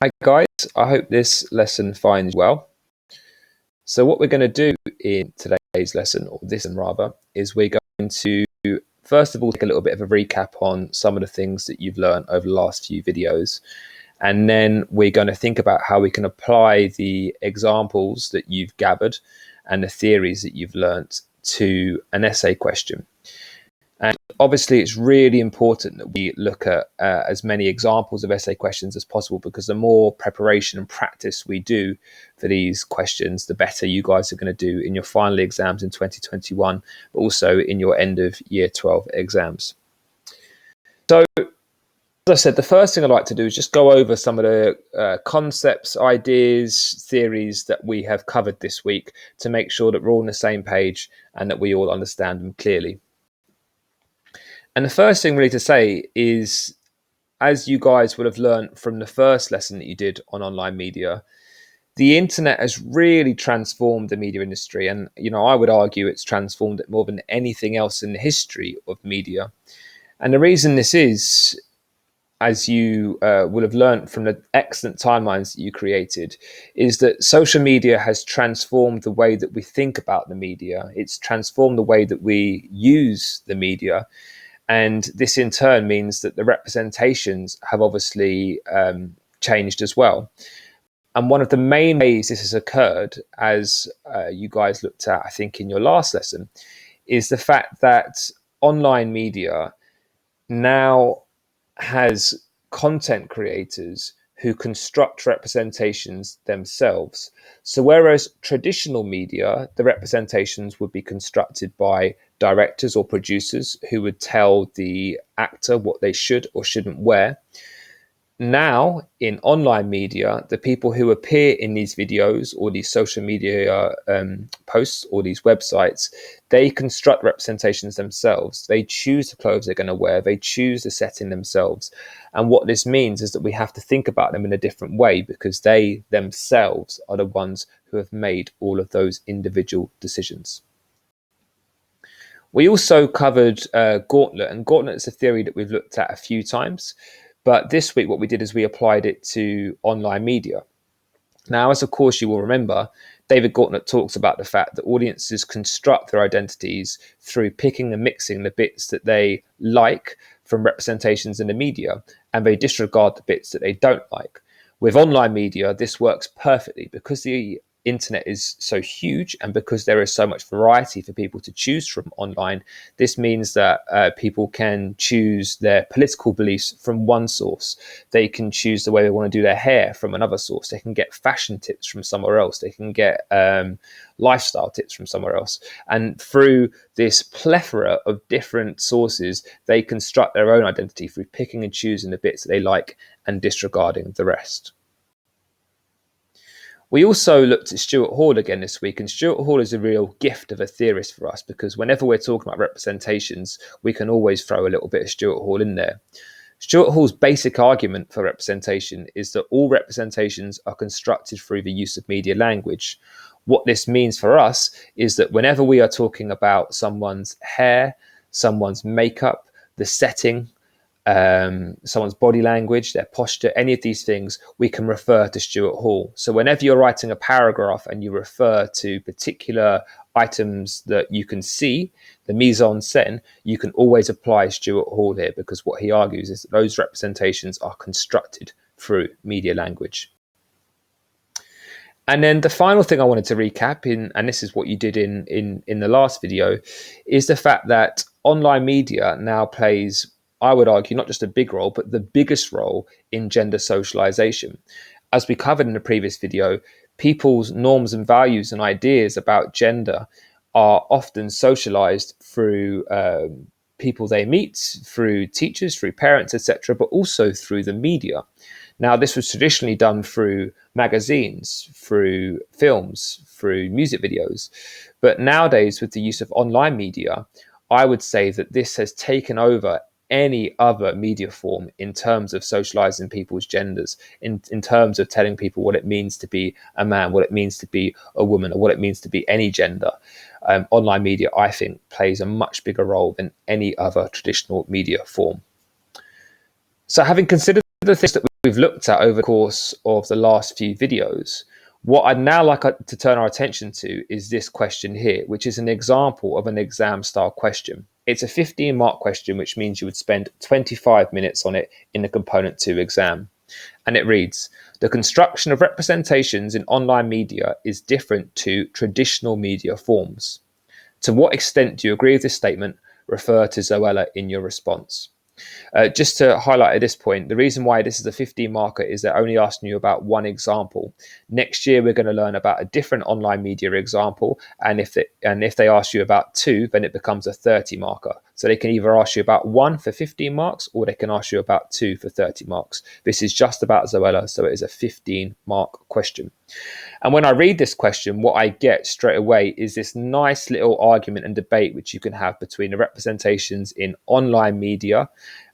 Hi guys, I hope this lesson finds you well. So what we're going to do in today's lesson, or this one rather, is we're going to first of all take a little bit of a recap on some of the things that you've learned over the last few videos. And then we're going to think about how we can apply the examples that you've gathered and the theories that you've learnt to an essay question. And obviously, it's really important that we look at as many examples of essay questions as possible, because the more preparation and practice we do for these questions, the better you guys are going to do in your final exams in 2021, but also in your end of year 12 exams. So, as I said, the first thing I'd like to do is just go over some of the concepts, ideas, theories that we have covered this week to make sure that we're all on the same page and that we all understand them clearly. And the first thing really to say is, as you guys would have learned from the first lesson that you did on online media, the internet has really transformed the media industry. And, I would argue it's transformed it more than anything else in the history of media. And the reason this is, as you will have learned from the excellent timelines that you created, is that social media has transformed the way that we think about the media. It's transformed the way that we use the media. And this in turn means that the representations have obviously changed as well. And one of the main ways this has occurred, as you guys looked at, I think, in your last lesson, is the fact that online media now has content creators who construct representations themselves. So whereas traditional media, the representations would be constructed by directors or producers who would tell the actor what they should or shouldn't wear, now in online media, the people who appear in these videos or these social media posts or these websites, they construct representations themselves. They choose the clothes they're going to wear. They choose the setting themselves. And what this means is that we have to think about them in a different way, because they themselves are the ones who have made all of those individual decisions. We also covered Gauntlet, and Gauntlet is a theory that we've looked at a few times. But this week, what we did is we applied it to online media. Now, as of course you will remember, David Gauntlet talks about the fact that audiences construct their identities through picking and mixing the bits that they like from representations in the media, and they disregard the bits that they don't like. With online media, this works perfectly because the internet is so huge, and because there is so much variety for people to choose from online. This means that people can choose their political beliefs from one source. They can choose the way they want to do their hair from another source. They can get fashion tips from somewhere else. They can get lifestyle tips from somewhere else. And through this plethora of different sources, they construct their own identity through picking and choosing the bits that they like and disregarding the rest. We also looked at Stuart Hall again this week, and Stuart Hall is a real gift of a theorist for us, because whenever we're talking about representations, we can always throw a little bit of Stuart Hall in there. Stuart Hall's basic argument for representation is that all representations are constructed through the use of media language. What this means for us is that whenever we are talking about someone's hair, someone's makeup, the setting, someone's body language, their posture, any of these things, we can refer to Stuart Hall. So whenever you're writing a paragraph and you refer to particular items that you can see, the mise en scène, you can always apply Stuart Hall here, because what he argues is that those representations are constructed through media language. And then the final thing I wanted to recap and this is what you did in the last video, is the fact that online media now plays, I would argue, not just a big role, but the biggest role in gender socialization. As we covered in the previous video, people's norms and values and ideas about gender are often socialized through people they meet, through teachers, through parents, etc., but also through the media. Now, this was traditionally done through magazines, through films, through music videos. But nowadays, with the use of online media, I would say that this has taken over any other media form in terms of socializing people's genders, in terms of telling people what it means to be a man, what it means to be a woman, or what it means to be any gender. Online media, I think, plays a much bigger role than any other traditional media form. So having considered the things that we've looked at over the course of the last few videos, what I'd now like to turn our attention to is this question here, which is an example of an exam style question. It's a 15-mark question, which means you would spend 25 minutes on it in the Component 2 exam. And it reads, the construction of representations in online media is different to traditional media forms. To what extent do you agree with this statement? Refer to Zoella in your response. Just to highlight at this point, the reason why this is a 15 marker is they're only asking you about one example. Next year, we're going to learn about a different online media example. And if they ask you about two, then it becomes a 30 marker. So they can either ask you about one for 15 marks, or they can ask you about two for 30 marks. This is just about Zoella, so it is a 15-mark question. And when I read this question, what I get straight away is this nice little argument and debate which you can have between the representations in online media,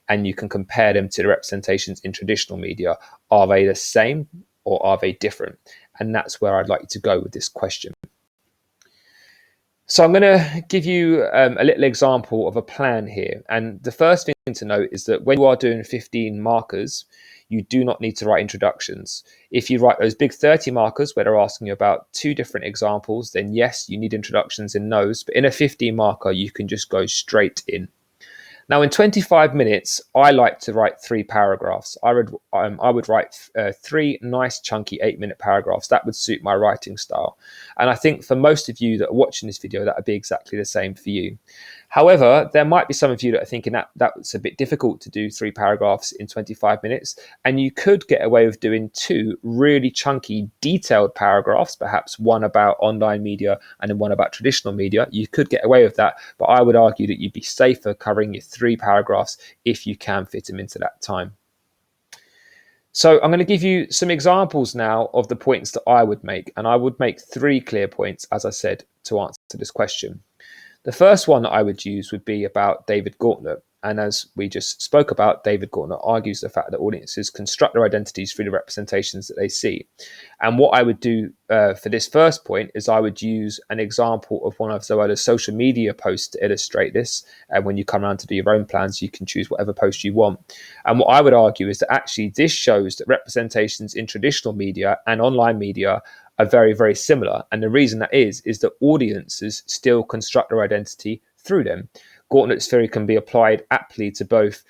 and you can compare them to the representations in traditional media. Are they the same or are they different? And that's where I'd like you to go with this question. So I'm going to give you a little example of a plan here. And the first thing to note is that when you are doing 15 markers, you do not need to write introductions. If you write those big 30 markers where they're asking you about two different examples, then yes, you need introductions in those. But in a 15 marker, you can just go straight in. Now, in 25 minutes, I like to write 3 paragraphs. I would write 3 nice, chunky 8-minute paragraphs. That would suit my writing style. And I think for most of you that are watching this video, that would be exactly the same for you. However, there might be some of you that are thinking that that's a bit difficult to do 3 paragraphs in 25 minutes. And you could get away with doing 2 really chunky, detailed paragraphs, perhaps one about online media and then one about traditional media. You could get away with that, but I would argue that you'd be safer covering your 3 paragraphs if you can fit them into that time. So I'm going to give you some examples now of the points that I would make. And I would make 3 clear points, as I said, to answer this question. The first one that I would use would be about David Gauntlett. And as we just spoke about, David Gauntlett argues the fact that audiences construct their identities through the representations that they see. And what I would do for this first point is I would use an example of one of Zoella's social media posts to illustrate this. And when you come around to do your own plans, you can choose whatever post you want. And what I would argue is that actually this shows that representations in traditional media and online media are very, very similar. And the reason that is that audiences still construct their identity through them. Gauntlett's theory can be applied aptly to both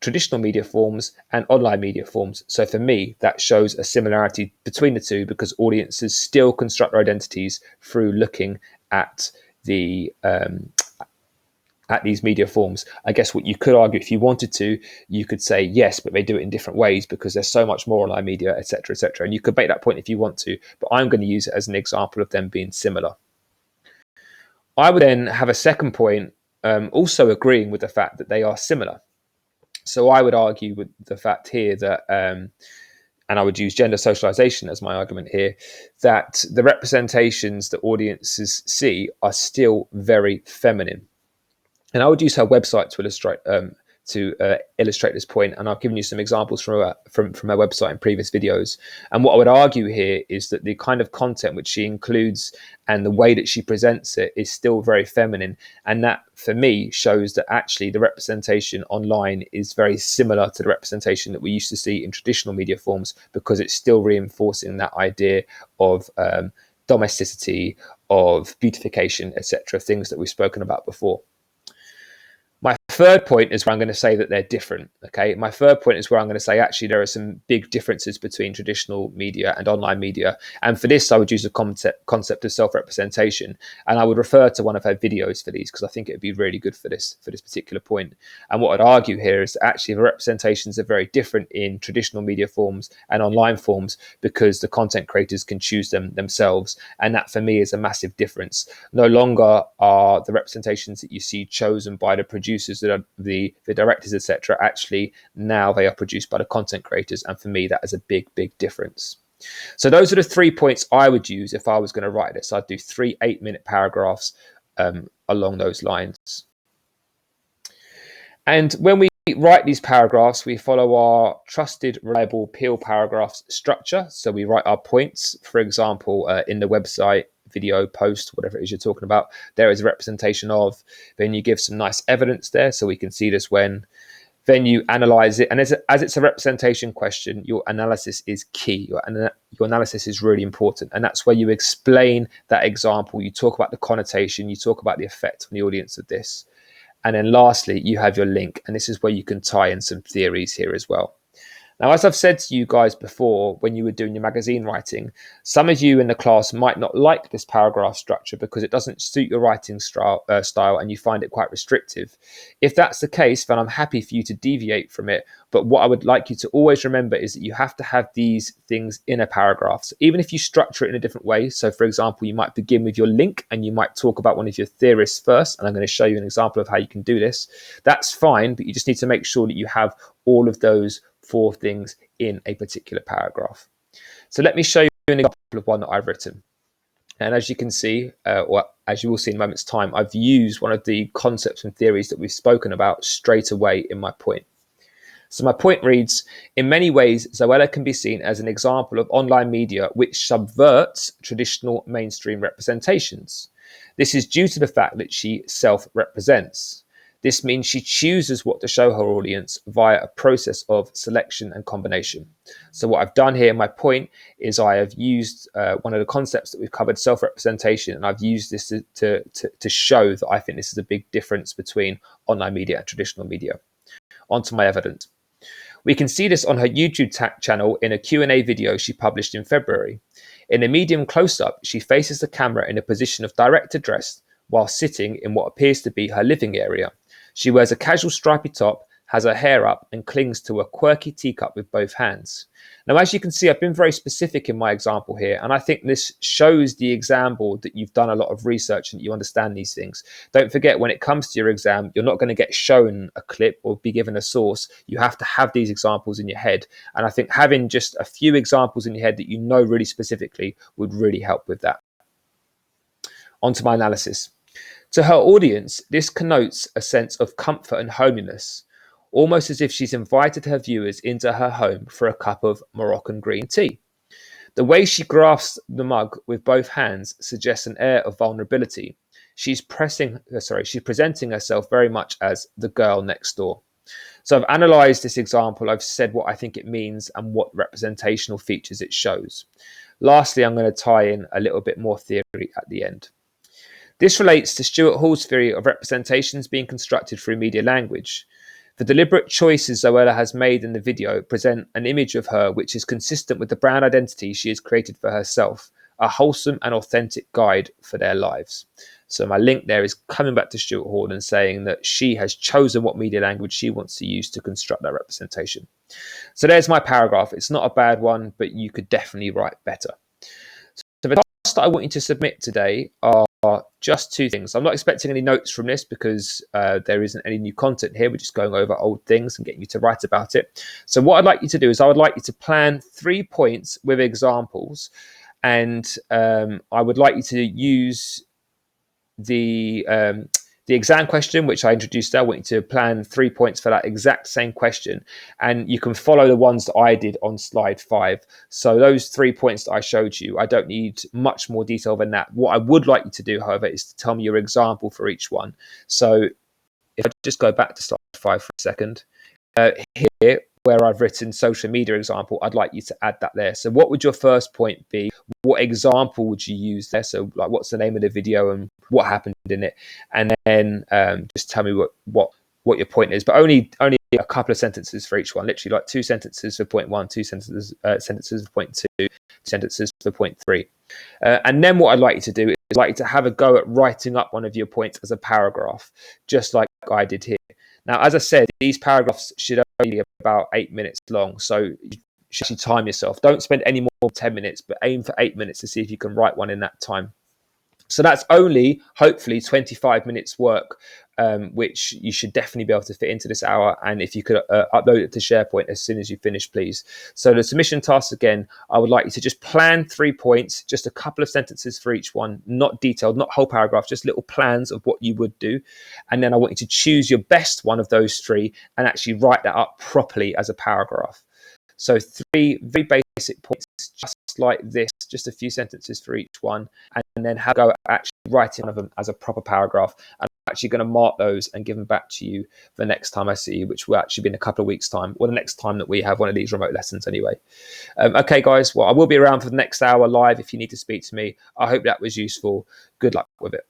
traditional media forms and online media forms. So for me, that shows a similarity between the two because audiences still construct their identities through looking at the at these media forms. I guess what you could argue, if you wanted to, you could say yes, but they do it in different ways because there's so much more online media, etc., etc. And you could make that point if you want to, but I'm going to use it as an example of them being similar. I would then have a second point, also agreeing with the fact that they are similar. So I would argue with the fact here that, and I would use gender socialization as my argument here, that the representations that audiences see are still very feminine. And I would use her website to illustrate this point. And I've given you some examples from her website in previous videos. And what I would argue here is that the kind of content which she includes and the way that she presents it is still very feminine. And that, for me, shows that actually the representation online is very similar to the representation that we used to see in traditional media forms because it's still reinforcing that idea of domesticity, of beautification, etc., things that we've spoken about before. My third point is where I'm going to say that they're different. Okay, my third point is where I'm going to say actually there are some big differences between traditional media and online media. And for this, I would use the concept of self-representation, and I would refer to one of her videos for these because I think it would be really good for this particular point. And what I'd argue here is that actually the representations are very different in traditional media forms and online forms because the content creators can choose them themselves, and that for me is a massive difference. No longer are the representations that you see chosen by the producers, that are the directors, etc. Actually, now they are produced by the content creators, and for me, that is a big difference. So those are the 3 points I would use if I was going to write this. I'd do 3 8-minute paragraphs along those lines. And when we write these paragraphs, we follow our trusted, reliable Peel paragraphs structure. So we write our points. For example, in the website, video, post, whatever it is you're talking about, there is a representation of, then you give some nice evidence there so we can see this when Then you analyze it, and as it's a representation question, your analysis is key. Your analysis is really important, and that's where you explain that example. You talk about the connotation, you talk about the effect on the audience of this, and then lastly, you have your link, and this is where you can tie in some theories here as well. Now, as I've said to you guys before, when you were doing your magazine writing, some of you in the class might not like this paragraph structure because it doesn't suit your writing style and you find it quite restrictive. If that's the case, then I'm happy for you to deviate from it. But what I would like you to always remember is that you have to have these things in a paragraph. So even if you structure it in a different way, so for example, you might begin with your link and you might talk about one of your theorists first, and I'm going to show you an example of how you can do this. That's fine, but you just need to make sure that you have all of those 4 things in a particular paragraph. So let me show you an example of one that I've written. And as you can see, or as you will see in a moment's time, I've used one of the concepts and theories that we've spoken about straight away in my point. So my point reads, in many ways, Zoella can be seen as an example of online media which subverts traditional mainstream representations. This is due to the fact that she self-represents. This means she chooses what to show her audience via a process of selection and combination. So what I've done here, my point is I have used one of the concepts that we've covered, self-representation, and I've used this to show that I think this is a big difference between online media and traditional media. Onto my evidence. We can see this on her YouTube channel in a Q&A video she published in February. In a medium close-up, she faces the camera in a position of direct address while sitting in what appears to be her living area. She wears a casual stripy top, has her hair up, and clings to a quirky teacup with both hands. Now, as you can see, I've been very specific in my example here, and I think this shows the example that you've done a lot of research and you understand these things. Don't forget, when it comes to your exam, you're not going to get shown a clip or be given a source. You have to have these examples in your head, and I think having just a few examples in your head that you know really specifically would really help with that. On to my analysis. To her audience, this connotes a sense of comfort and homeliness, almost as if she's invited her viewers into her home for a cup of Moroccan green tea. The way she grasps the mug with both hands suggests an air of vulnerability. She's presenting herself very much as the girl next door. So I've analysed this example, I've said what I think it means and what representational features it shows. Lastly, I'm going to tie in a little bit more theory at the end. This relates to Stuart Hall's theory of representations being constructed through media language. The deliberate choices Zoella has made in the video present an image of her which is consistent with the brand identity she has created for herself, a wholesome and authentic guide for their lives. So my link there is coming back to Stuart Hall and saying that she has chosen what media language she wants to use to construct that representation. So there's my paragraph. It's not a bad one, but you could definitely write better. So the tasks that I want you to submit today are just 2 things. I'm not expecting any notes from this because there isn't any new content here. We're just going over old things and getting you to write about it. So what I'd like you to do is I would like you to plan 3 points with examples, and I would like you to use the exam question, which I introduced there. I want you to plan 3 points for that exact same question. And you can follow the ones that I did on slide 5. So those 3 points that I showed you, I don't need much more detail than that. What I would like you to do, however, is to tell me your example for each one. So if I just go back to slide 5 for a second, here, where I've written social media example, I'd like you to add that there. So what would your first point be? What example would you use there? So like, what's the name of the video and what happened in it? And then just tell me what your point is, but only a couple of sentences for each one, literally like 2 sentences for point 1, 2 sentences for point 2, sentences for point 3. And then what I'd like you to do is like you to have a go at writing up one of your points as a paragraph, just like I did here. Now, as I said, these paragraphs should only be about 8 minutes long, so you should actually time yourself. Don't spend any more than 10 minutes, but aim for 8 minutes to see if you can write one in that time. So that's only, hopefully, 25 minutes work, which you should definitely be able to fit into this hour. And if you could upload it to SharePoint as soon as you finish, please. So the submission tasks, again, I would like you to just plan 3 points, just a couple of sentences for each one, not detailed, not whole paragraphs, just little plans of what you would do. And then I want you to choose your best one of those 3 and actually write that up properly as a paragraph. So 3 very basic basic points, just like this, just a few sentences for each one, and then have a go at actually writing one of them as a proper paragraph. And I'm actually going to mark those and give them back to you the next time I see you, which will actually be in a couple of weeks' time, or the next time that we have one of these remote lessons anyway. Okay, guys, well, I will be around for the next hour live if you need to speak to me. I hope that was useful. Good luck with it.